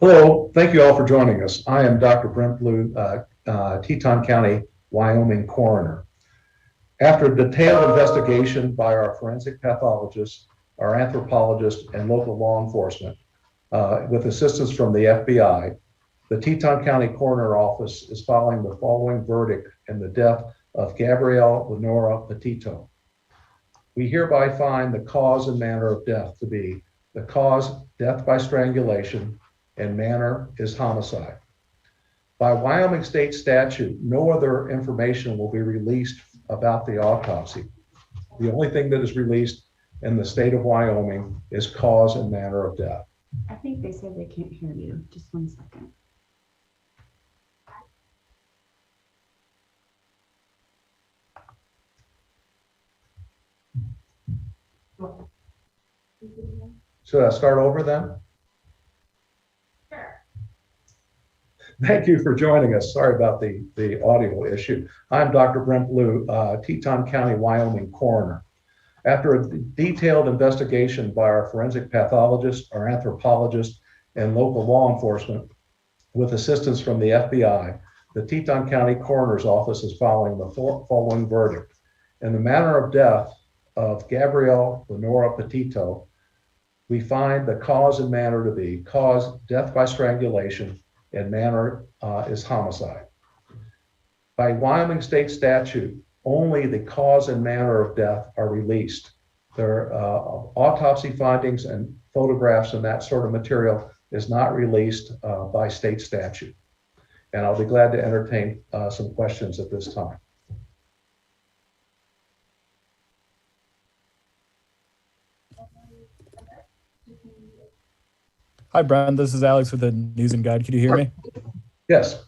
Hello, thank you all for joining us. I am Dr. Brent Blue, Teton County, Wyoming coroner. After a detailed investigation by our forensic pathologist, our anthropologist, and local law enforcement, with assistance from the FBI, the Teton County Coroner Office is filing the following verdict in the death of Gabrielle Mieure Petito. We hereby find the cause and manner of death to be the cause, death by strangulation, and manner is homicide. By Wyoming state statute, no other information will be released about the autopsy. The only thing that is released in the state of Wyoming is cause and manner of death. I think they said they can't hear you. Just 1 second. Should I start over then? Sure. Thank you for joining us. Sorry about the audio issue. I'm Dr. Brent Blue, Teton County, Wyoming coroner. After a detailed investigation by our forensic pathologist, our anthropologist, and local law enforcement, with assistance from the FBI, the Teton County Coroner's Office is following the following verdict. In the manner of death of Gabrielle Mieure Petito, we find the cause and manner to be cause, death by strangulation, and manner is homicide. By Wyoming state statute, only the cause and manner of death are released. Their autopsy findings and photographs and that sort of material is not released by state statute. And I'll be glad to entertain some questions at this time. Hi, Brian. This is Alex with the News and Guide. Can you hear me? Yes.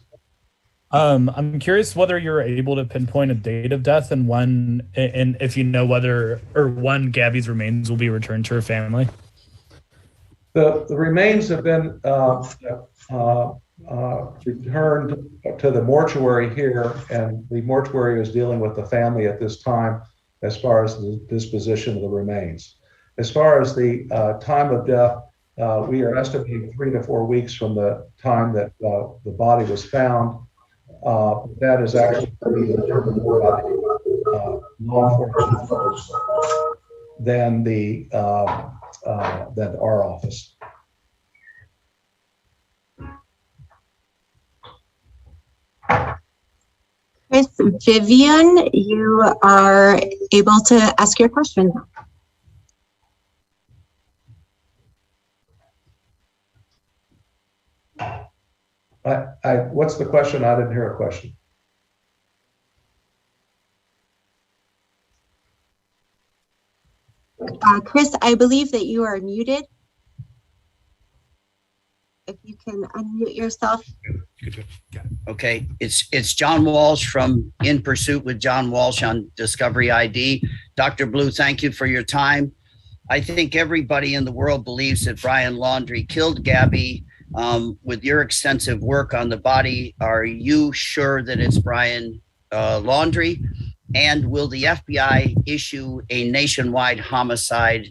I'm curious whether you're able to pinpoint a date of death and when, and if you know whether or when Gabby's remains will be returned to her family. The remains have been returned to the mortuary here, and the mortuary is dealing with the family at this time as far as the disposition of the remains. As far as the time of death, we are estimating 3 to 4 weeks from the time that the body was found. That is actually determined more by the law enforcement folks than our office. Chris, Vivian, you are able to ask your question. What's the question? I didn't hear a question. Chris, I believe that you are muted. If you can unmute yourself. Okay, it's John Walsh from In Pursuit with John Walsh on Discovery ID. Dr. Blue, thank you for your time. I think everybody in the world believes that Brian Laundrie killed Gabby. With your extensive work on the body, are you sure that it's Brian Laundrie? And will the FBI issue a nationwide homicide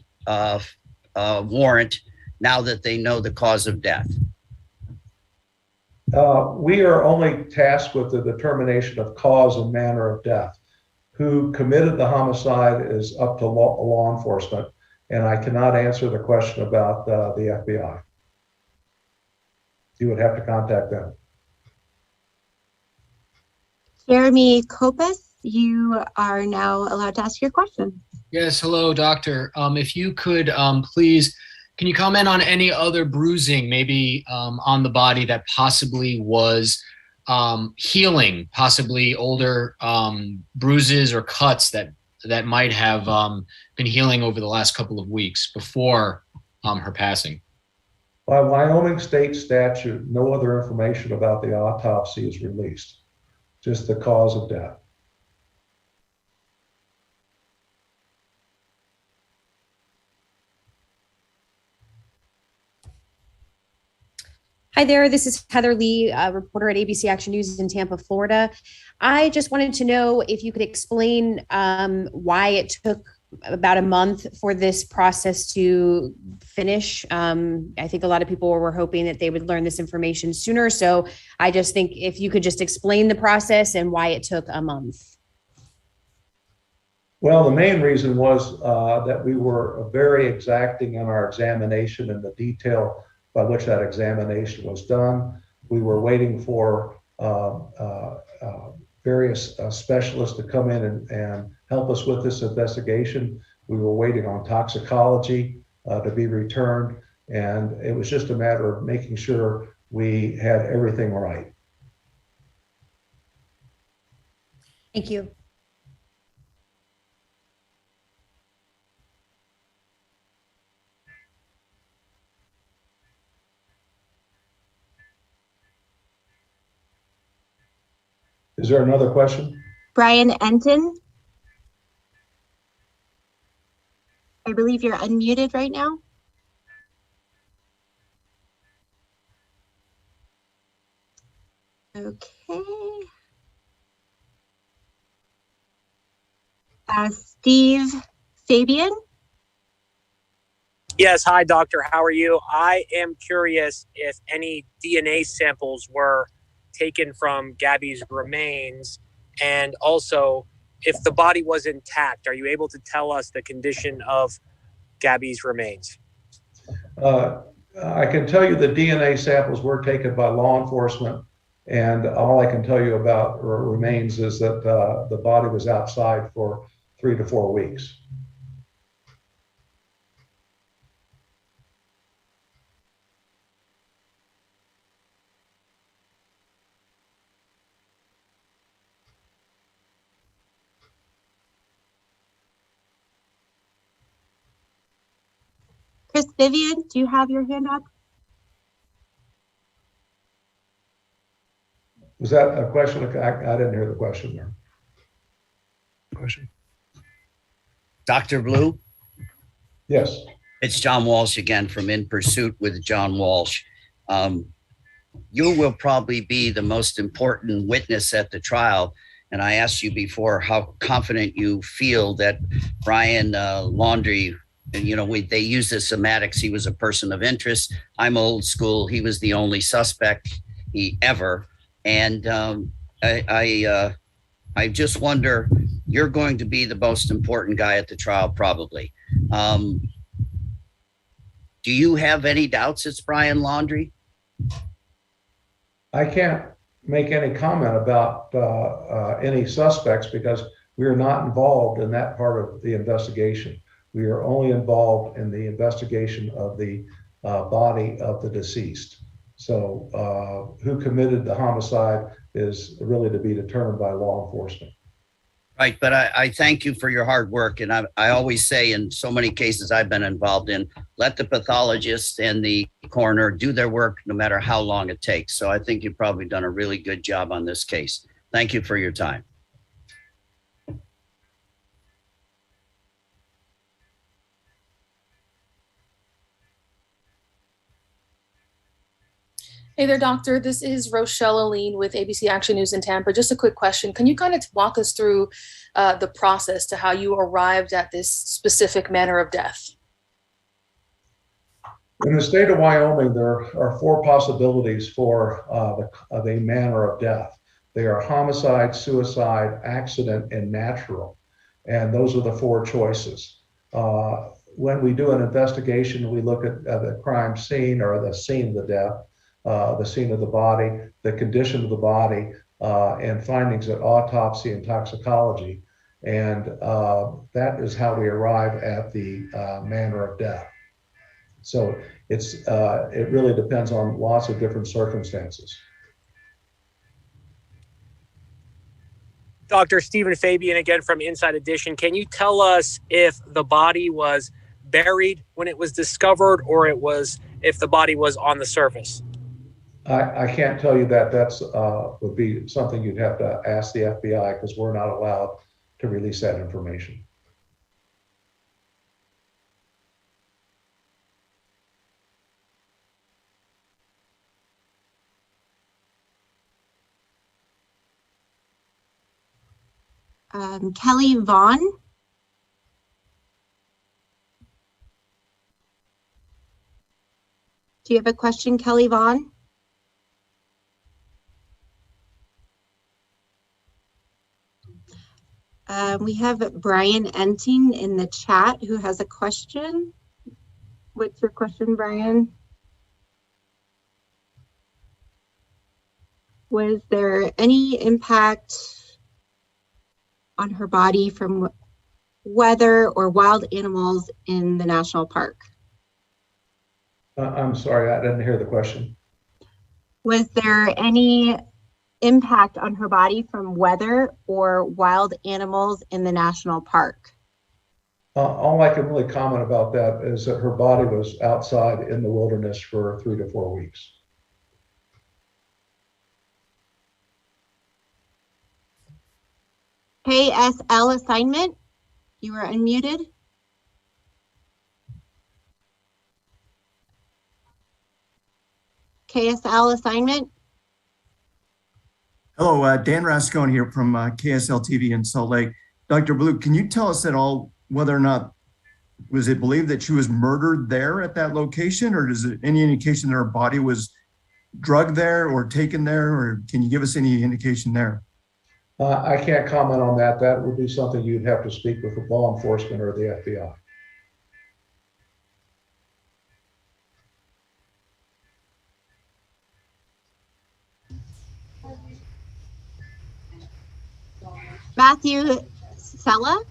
warrant now that they know the cause of death? We are only tasked with the determination of cause and manner of death. Who committed the homicide is up to law enforcement, and I cannot answer the question about the FBI. You would have to contact them. Jeremy Copas, you are now allowed to ask your question. Yes, hello, doctor. If you could please, can you comment on any other bruising, maybe on the body that possibly was healing, possibly older bruises or cuts that might have been healing over the last couple of weeks before her passing? By Wyoming state statute, no other information about the autopsy is released, just the cause of death. Hi there, this is Heather Leigh, a reporter at ABC Action News in Tampa, Florida. I just wanted to know if you could explain why it took about a month for this process to finish. I think a lot of people were hoping that they would learn this information sooner. So I just think if you could just explain the process and why it took a month. Well, the main reason was that we were very exacting in our examination and the detail by which that examination was done. We were waiting for various specialists to come in and help us with this investigation. We were waiting on toxicology to be returned, and it was just a matter of making sure we had everything right. Thank you. Is there another question? Brian Enton. I believe you're unmuted right now. Okay. Steve Fabian. Yes, hi, doctor. How are you? I am curious if any DNA samples were taken from Gabby's remains, and also if the body was intact. Are you able to tell us the condition of Gabby's remains? I can tell you the DNA samples were taken by law enforcement, and all I can tell you about remains is that the body was outside for 3 to 4 weeks. Chris Vivian, do you have your hand up? Was that a question? I didn't hear the question there. Question. Dr. Blue? Yes. It's John Walsh again from In Pursuit with John Walsh. You will probably be the most important witness at the trial. And I asked you before how confident you feel that Brian Laundrie, and they use the semantics. He was a person of interest. I'm old school. He was the only suspect ever. And I just wonder, you're going to be the most important guy at the trial, probably. Do you have any doubts it's Brian Laundrie? I can't make any comment about any suspects because we are not involved in that part of the investigation. We are only involved in the investigation of the body of the deceased. So who committed the homicide is really to be determined by law enforcement. Right, but I thank you for your hard work. And I always say in so many cases I've been involved in, let the pathologist and the coroner do their work no matter how long it takes. So I think you've probably done a really good job on this case. Thank you for your time. Hey there, doctor. This is Rochelle Aline with ABC Action News in Tampa. Just a quick question. Can you kind of walk us through the process to how you arrived at this specific manner of death? In the state of Wyoming, there are 4 possibilities for the manner of death. They are homicide, suicide, accident, and natural. And those are the 4 choices. When we do an investigation, we look at the crime scene or the scene of the death, the scene of the body, the condition of the body, and findings at autopsy and toxicology. And that is how we arrive at the manner of death. So it really depends on lots of different circumstances. Dr. Stephen Fabian again from Inside Edition. Can you tell us if the body was buried when it was discovered or if the body was on the surface? I can't tell you that. That's would be something you'd have to ask the FBI because we're not allowed to release that information. Kelly Vaughn. Do you have a question, Kelly Vaughn? We have Brian Enting in the chat who has a question. What's your question, Brian? Was there any impact on her body from weather or wild animals in the national park? I'm sorry, I didn't hear the question. Was there any impact on her body from weather or wild animals in the national park? All I can really comment about that is that her body was outside in the wilderness for 3 to 4 weeks. KSL assignment, you are unmuted. KSL assignment. Hello, Dan Rascone here from KSL TV in Salt Lake. Dr. Blue, can you tell us at all whether or not, was it believed that she was murdered there at that location, or is it any indication that her body was drugged there or taken there, or can you give us any indication there? I can't comment on that. That would be something you'd have to speak with the law enforcement or the FBI. Matthew Cella.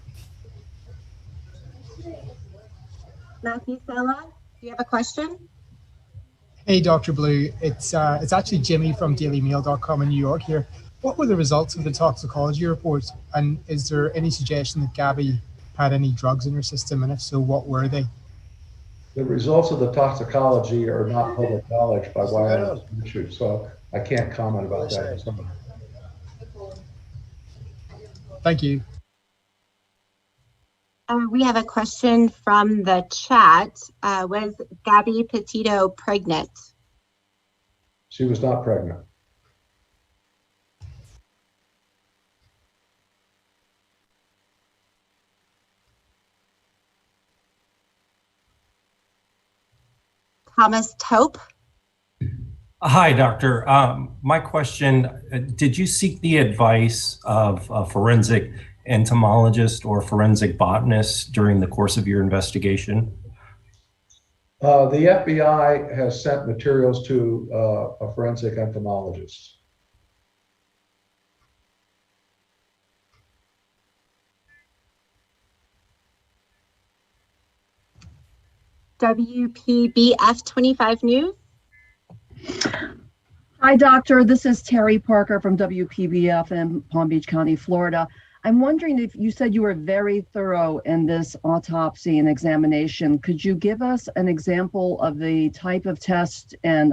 Matthew Cella, do you have a question? Hey, Dr. Blue. It's actually Jimmy from dailymail.com in New York here. What were the results of the toxicology report? And is there any suggestion that Gabby had any drugs in her system? And if so, what were they? The results of the toxicology are not public knowledge by Wyoming statute, so I can't comment about that. Thank you. We have a question from the chat. Was Gabby Petito pregnant? She was not pregnant. Thomas Taupe. Hi, doctor. My question, did you seek the advice of a forensic entomologist or forensic botanist during the course of your investigation? The FBI has sent materials to a forensic entomologist. WPBF 25 News. Hi, doctor. This is Terry Parker from WPBF in Palm Beach County, Florida. I'm wondering if you said you were very thorough in this autopsy and examination. Could you give us an example of the type of test and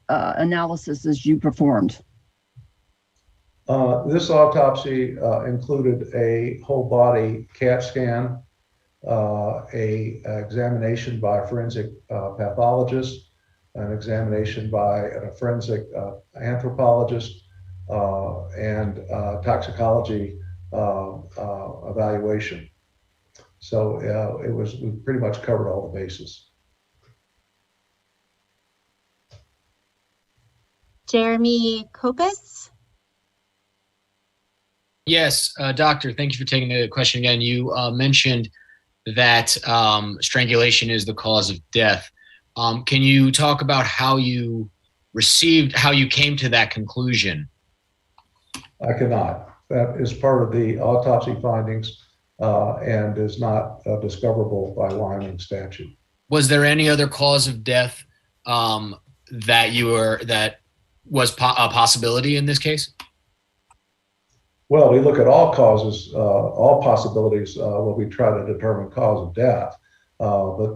analysis as you performed? This autopsy included a whole body CAT scan, a examination by a forensic pathologist, an examination by a forensic anthropologist, and toxicology evaluation. So we pretty much covered all the bases. Jeremy Copas. Yes, doctor, thank you for taking the question again. You mentioned that strangulation is the cause of death. Can you talk about how you came to that conclusion? I cannot. That is part of the autopsy findings and is not discoverable by Wyoming statute. Was there any other cause of death that was a possibility in this case? Well, we look at all causes, all possibilities when we try to determine cause of death, but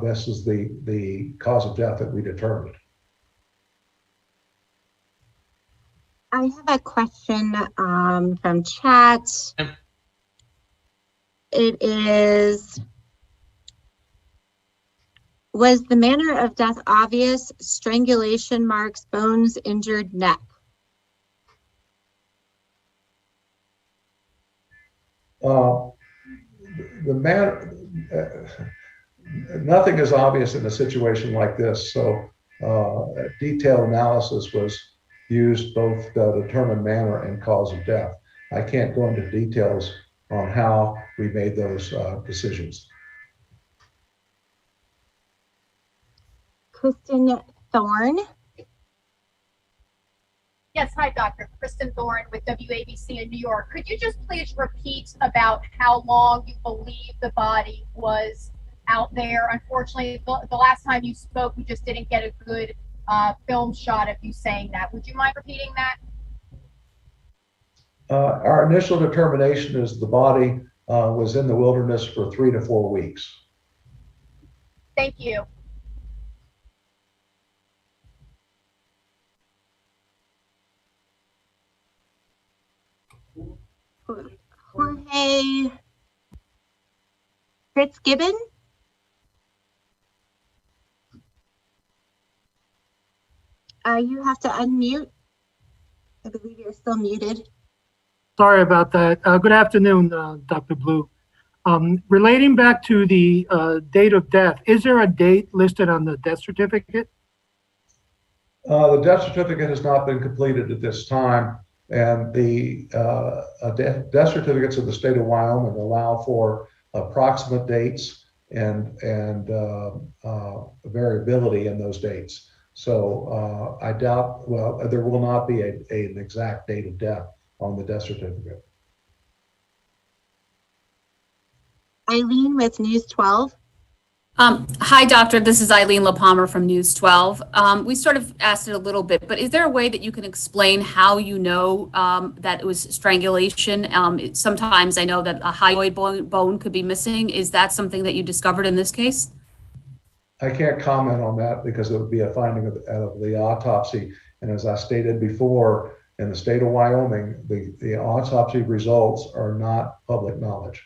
this is the cause of death that we determined. I have a question from chat. It is, was the manner of death obvious? Strangulation marks, bones, injured neck. The Nothing is obvious in a situation like this, so detailed analysis was used both to determine manner and cause of death. I can't go into details on how we made those decisions. Kristen Thorne. Yes, hi, Dr. Kristen Thorne with WABC in New York. Could you just please repeat about how long you believe the body was out there? Unfortunately, the last time you spoke, we just didn't get a good film shot of you saying that. Would you mind repeating that? Our initial determination is the body was in the wilderness for 3 to 4 weeks. Thank you. Jorge Fitzgibbon. You have to unmute. I believe you're still muted. Sorry about that. Good afternoon, Dr. Blue. Relating back to the date of death, is there a date listed on the death certificate? The death certificate has not been completed at this time, and the death certificates of the state of Wyoming allow for approximate dates and variability in those dates. So I doubt, well, there will not be an exact date of death on the death certificate. Eileen with News 12. Hi, doctor. This is Eileen LaPalmer from News 12. We sort of asked it a little bit, but is there a way that you can explain how you know that it was strangulation? Sometimes I know that a hyoid bone could be missing. Is that something that you discovered in this case? I can't comment on that because it would be a finding of the autopsy. And as I stated before, in the state of Wyoming, the autopsy results are not public knowledge.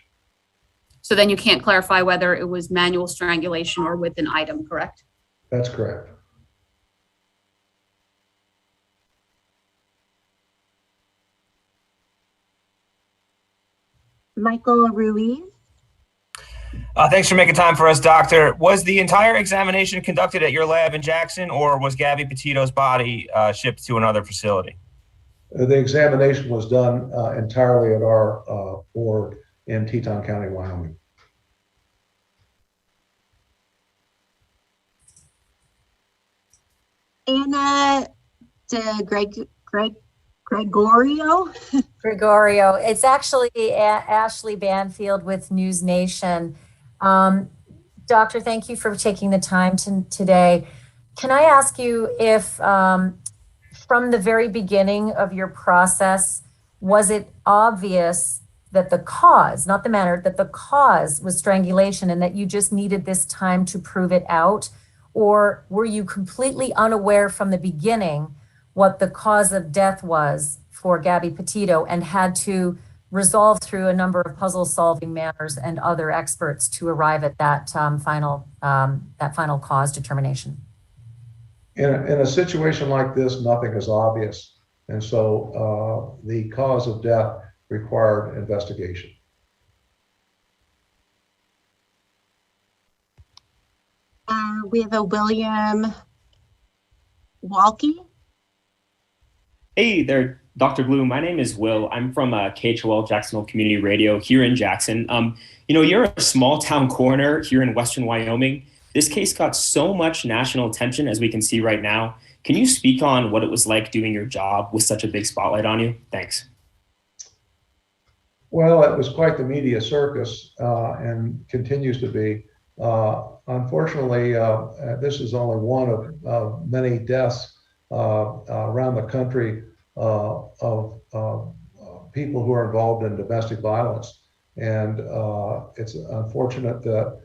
So then you can't clarify whether it was manual strangulation or with an item, correct? That's correct. Michael Ruiz. Thanks for making time for us, doctor. Was the entire examination conducted at your lab in Jackson, or was Gabby Petito's body shipped to another facility? The examination was done entirely at our board in Teton County, Wyoming. Anna DiGregorio. Gregorio. It's actually Ashley Banfield with News Nation. Doctor, thank you for taking the time today. Can I ask you if from the very beginning of your process, was it obvious that the cause, not the manner, that the cause was strangulation and that you just needed this time to prove it out? Or were you completely unaware from the beginning what the cause of death was for Gabby Petito and had to resolve through a number of puzzle solving manners and other experts to arrive at that final cause determination? In a situation like this, nothing is obvious. And so the cause of death required investigation. We have a William Walkey. Hey there, Dr. Blue. My name is Will. I'm from KHOL Jacksonville Community Radio here in Jackson. You're a small town coroner here in Western Wyoming. This case got so much national attention, as we can see right now. Can you speak on what it was like doing your job with such a big spotlight on you? Thanks. Well, it was quite the media circus and continues to be. Unfortunately, this is only one of many deaths around the country of people who are involved in domestic violence. And it's unfortunate that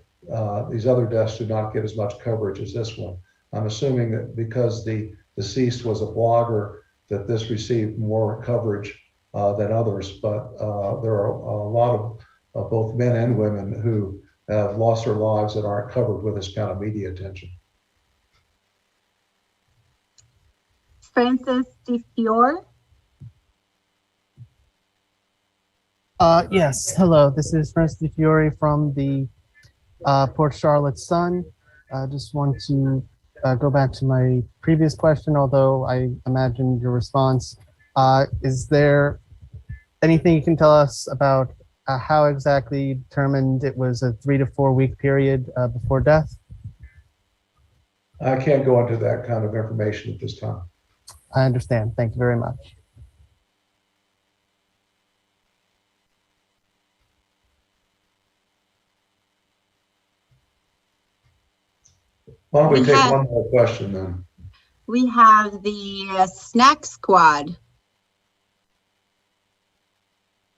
these other deaths do not get as much coverage as this one. I'm assuming that because the deceased was a blogger, that this received more coverage than others. But there are a lot of both men and women who have lost their lives that aren't covered with this kind of media attention. Francis DeFiore. Yes, hello. This is Francis DeFiore from the Port Charlotte's son. Just want to go back to my previous question, although I imagine your response. Is there anything you can tell us about how exactly you determined it was a 3 to 4 week period before death? I can't go into that kind of information at this time. I understand. Thank you very much. Why don't we We take have- one more question then? We have the snack squad.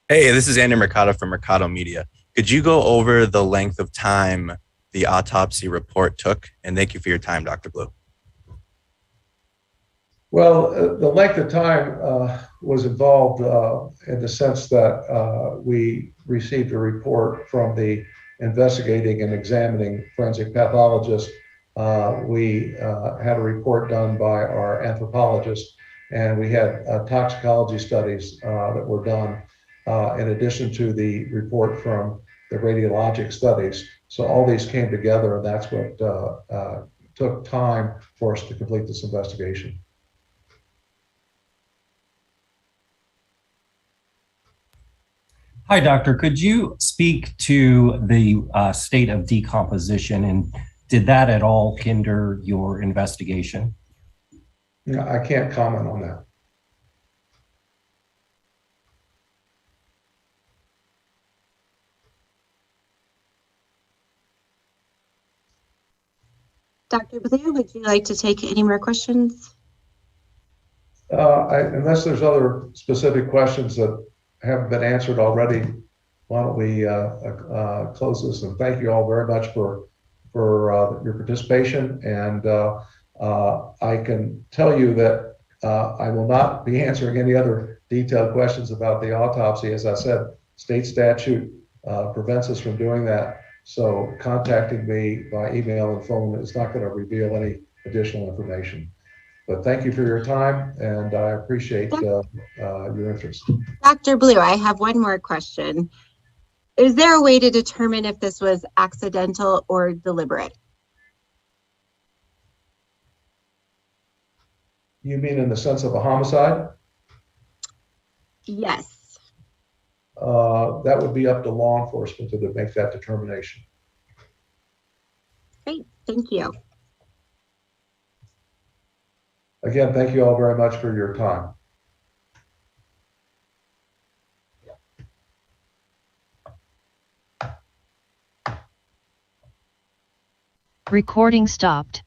Hey, this is Andrew Mercado from Mercado Media. Could you go over the length of time the autopsy report took? And thank you for your time, Dr. Blue. Well, the length of time was involved in the sense that we received a report from the investigating and examining forensic pathologist. We had a report done by our anthropologist, and we had toxicology studies that were done in addition to the report from the radiologic studies. So all these came together, and that's what took time for us to complete this investigation. Hi, doctor. Could you speak to the state of decomposition, and did that at all hinder your investigation? No, I can't comment on that. Dr. Blue, would you like to take any more questions? Unless there's other specific questions that haven't been answered already, why don't we close this? And thank you all very much for your participation. And I can tell you that I will not be answering any other detailed questions about the autopsy. As I said, state statute prevents us from doing that. So contacting me by email and phone is not going to reveal any additional information. But thank you for your time, and I appreciate your interest. Dr. Blue, I have one more question. Is there a way to determine if this was accidental or deliberate? You mean in the sense of a homicide? Yes. That would be up to law enforcement to make that determination. Great, thank you. Again, thank you all very much for your time. Recording stopped.